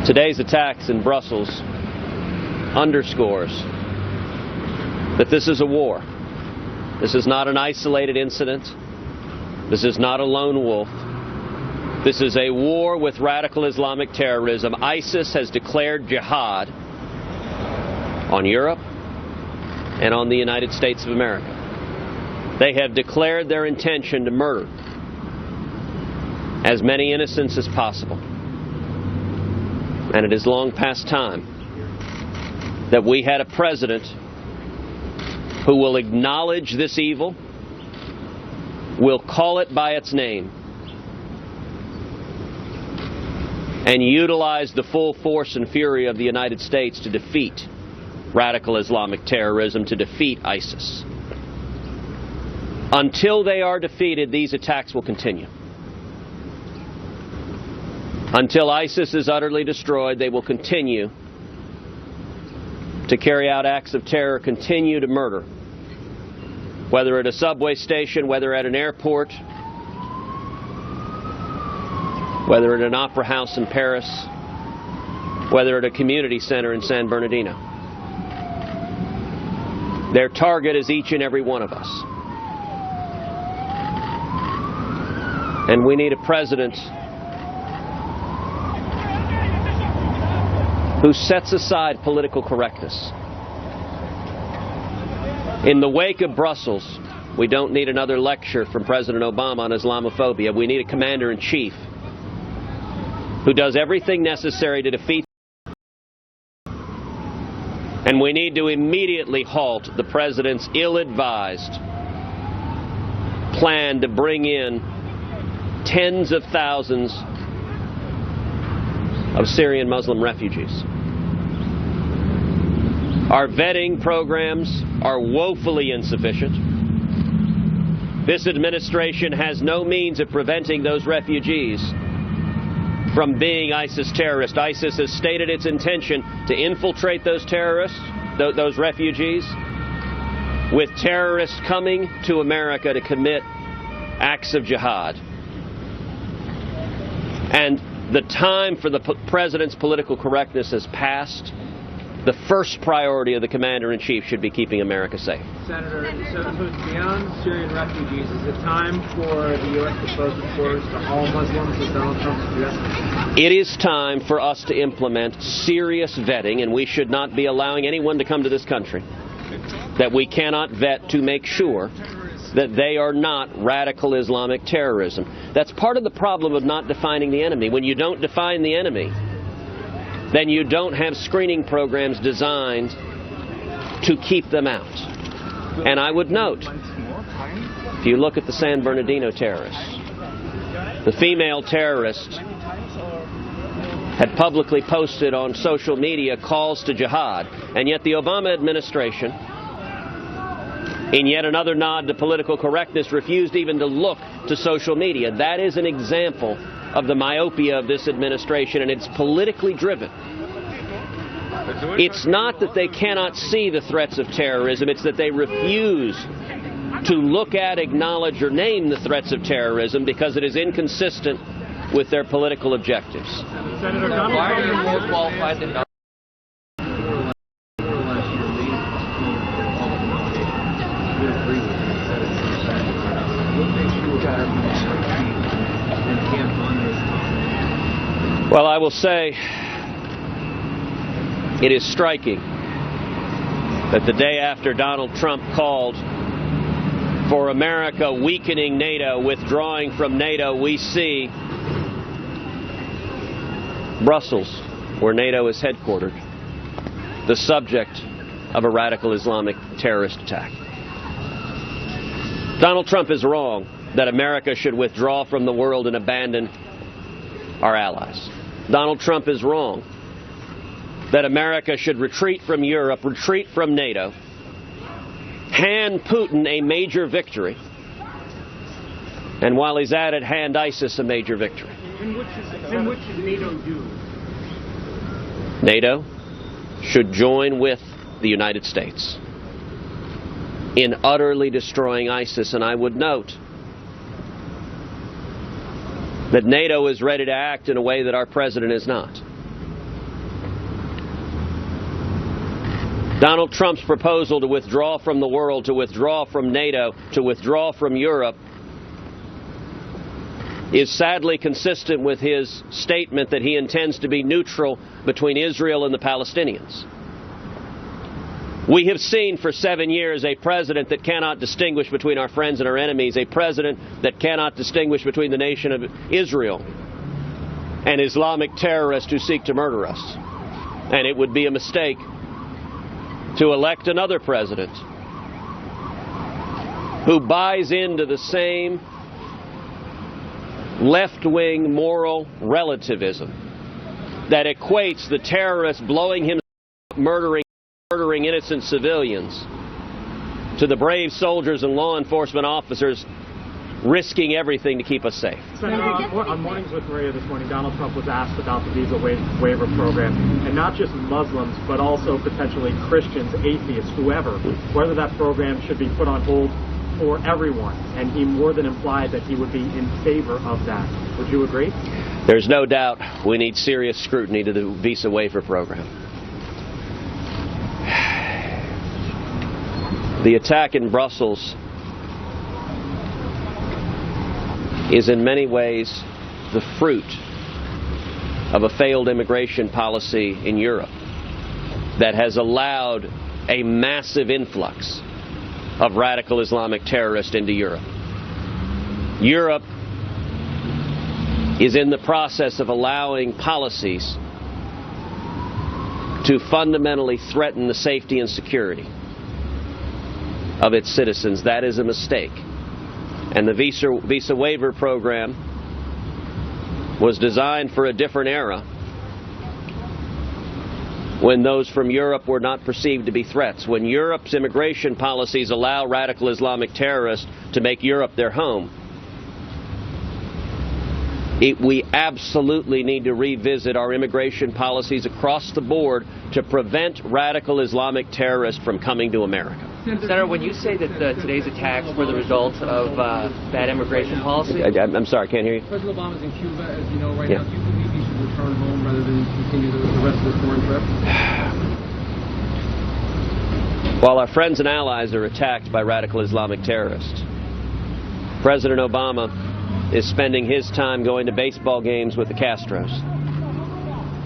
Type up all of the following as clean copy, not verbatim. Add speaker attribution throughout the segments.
Speaker 1: Today's attacks in Brussels underscores that this is a war. This is not an isolated incident. This is not a lone wolf. This is a war with radical Islamic terrorism. ISIS has declared jihad on Europe and on the United States of America. They have declared their intention to murder as many innocents as possible. And it is long past time that we had a president who will acknowledge this evil, will call it by its name, and utilize the full force and fury of the United States to defeat radical Islamic terrorism, to defeat ISIS. Until they are defeated, these attacks will continue. Until ISIS is utterly destroyed, they will continue to carry out acts of terror, continue to murder. Whether at a subway station, whether at an airport, whether at an opera house in Paris, whether at a community center in San Bernardino. Their target is each and every one of us. And we need a president who sets aside political correctness. In the wake of Brussels, we don't need another lecture from President Obama on Islamophobia. We need a commander-in-chief who does everything necessary to defeat. And we need to immediately halt the president's ill-advised plan to bring in tens of thousands of Syrian Muslim refugees. Our vetting programs are woefully insufficient. This administration has no means of preventing those refugees from being ISIS terrorists. ISIS has stated its intention to infiltrate those terrorists, those refugees, with terrorists coming to America to commit acts of jihad. And the time for the president's political correctness has passed. The first priority of the commander-in-chief should be keeping America safe.
Speaker 2: Senator, so beyond Syrian refugees, is it time for the U.S. to close the borders to all Muslims, as Donald Trump suggested?
Speaker 1: It is time for us to implement serious vetting, and we should not be allowing anyone to come to this country that we cannot vet to make sure that they are not radical Islamic terrorism. That's part of the problem of not defining the enemy. When you don't define the enemy, then you don't have screening programs designed to keep them out. And I would note, if you look at the San Bernardino terrorists, the female terrorist had publicly posted on social media calls to jihad, and yet the Obama administration, in yet another nod to political correctness, refused even to look to social media. That is an example of the myopia of this administration, and it's politically driven. It's not that they cannot see the threats of terrorism, it's that they refuse to look at, acknowledge, or name the threats of terrorism because it is inconsistent with their political objectives.
Speaker 2: Senator, why are you more qualified than Donald?
Speaker 1: Well, I will say it is striking that the day after Donald Trump called for America weakening NATO, withdrawing from NATO, we see Brussels, where NATO is headquartered, the subject of a radical Islamic terrorist attack. Donald Trump is wrong that America should withdraw from the world and abandon our allies. Donald Trump is wrong that America should retreat from Europe, retreat from NATO, hand Putin a major victory, and while he's at it, hand ISIS a major victory.
Speaker 2: And what should NATO do?
Speaker 1: NATO should join with the United States in utterly destroying ISIS, and I would note that NATO is ready to act in a way that our president is not. Donald Trump's proposal to withdraw from the world, to withdraw from NATO, to withdraw from Europe is sadly consistent with his statement that he intends to be neutral between Israel and the Palestinians. We have seen for 7 years a president that cannot distinguish between our friends and our enemies, a president that cannot distinguish between the nation of Israel and Islamic terrorists who seek to murder us. And it would be a mistake to elect another president who buys into the same left-wing moral relativism that equates the terrorist blowing him up, murdering innocent civilians to the brave soldiers and law enforcement officers risking everything to keep us safe.
Speaker 3: Senator, on Mornings with Maria this morning, Donald Trump was asked about the visa waiver program, and not just Muslims, but also potentially Christians, atheists, whoever, whether that program should be put on hold for everyone. And he more than implied that he would be in favor of that. Would you agree?
Speaker 1: There's no doubt we need serious scrutiny to the visa waiver program. The attack in Brussels is in many ways the fruit of a failed immigration policy in Europe that has allowed a massive influx of radical Islamic terrorists into Europe. Europe is in the process of allowing policies to fundamentally threaten the safety and security of its citizens. That is a mistake. And the visa waiver program was designed for a different era when those from Europe were not perceived to be threats. When Europe's immigration policies allow radical Islamic terrorists to make Europe their home, we absolutely need to revisit our immigration policies across the board to prevent radical Islamic terrorists from coming to America.
Speaker 4: Senator, when you say that today's attacks were the result of bad immigration policy...
Speaker 1: I'm sorry, I can't hear you.
Speaker 2: President Obama's in Cuba, as you know, right now. Do you believe he should return home rather than continue the rest of his foreign trip?
Speaker 1: While our friends and allies are attacked by radical Islamic terrorists, President Obama is spending his time going to baseball games with the Castros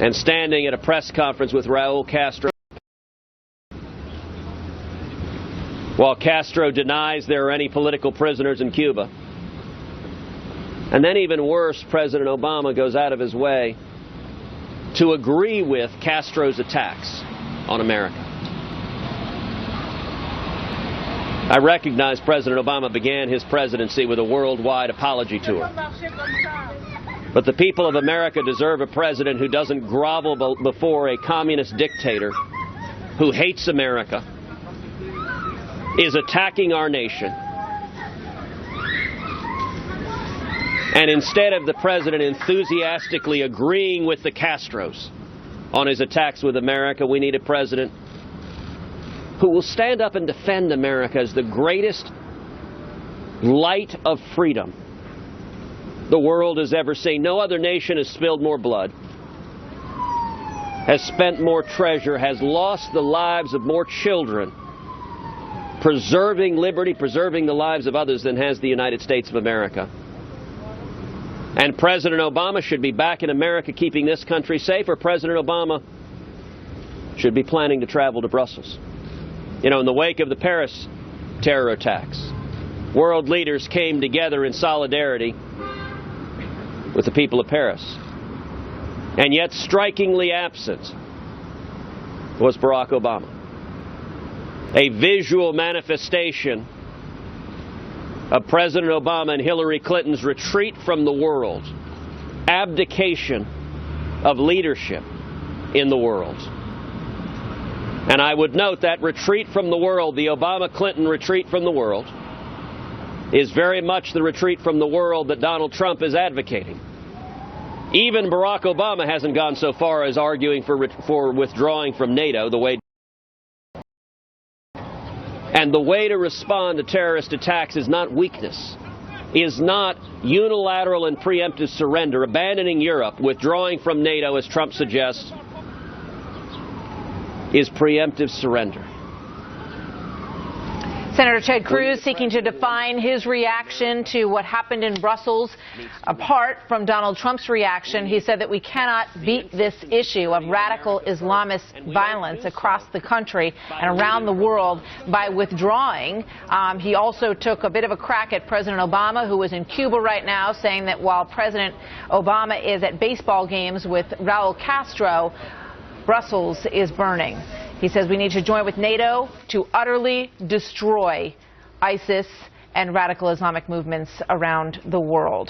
Speaker 1: and standing at a press conference with Raul Castro while Castro denies there are any political prisoners in Cuba. And then even worse, President Obama goes out of his way to agree with Castro's attacks on America. I recognize President Obama began his presidency with a worldwide apology tour. But the people of America deserve a president who doesn't grovel before a communist dictator who hates America, is attacking our nation, and instead of the president enthusiastically agreeing with the Castros on his attacks with America, we need a president who will stand up and defend America as the greatest light of freedom the world has ever seen. No other nation has spilled more blood, has spent more treasure, has lost the lives of more children preserving liberty, preserving the lives of others than has the United States of America. And President Obama should be back in America keeping this country safe, or President Obama should be planning to travel to Brussels. You know, in the wake of the Paris terror attacks, world leaders came together in solidarity with the people of Paris. And yet strikingly absent was Barack Obama. A visual manifestation of President Obama and Hillary Clinton's retreat from the world, abdication of leadership in the world. And I would note that retreat from the world, the Obama-Clinton retreat from the world, is very much the retreat from the world that Donald Trump is advocating. Even Barack Obama hasn't gone so far as arguing for withdrawing from NATO the way. And the way to respond to terrorist attacks is not weakness, is not unilateral and preemptive surrender, abandoning Europe, withdrawing from NATO, as Trump suggests, is preemptive surrender.
Speaker 5: Senator Ted Cruz seeking to define his reaction to what happened in Brussels. Apart from Donald Trump's reaction, he said that we cannot beat this issue of radical Islamist violence across the country and around the world by withdrawing. He also took a bit of a crack at President Obama, who is in Cuba right now, saying that while President Obama is at baseball games with Raul Castro, Brussels is burning. He says we need to join with NATO to utterly destroy ISIS and radical Islamic movements around the world.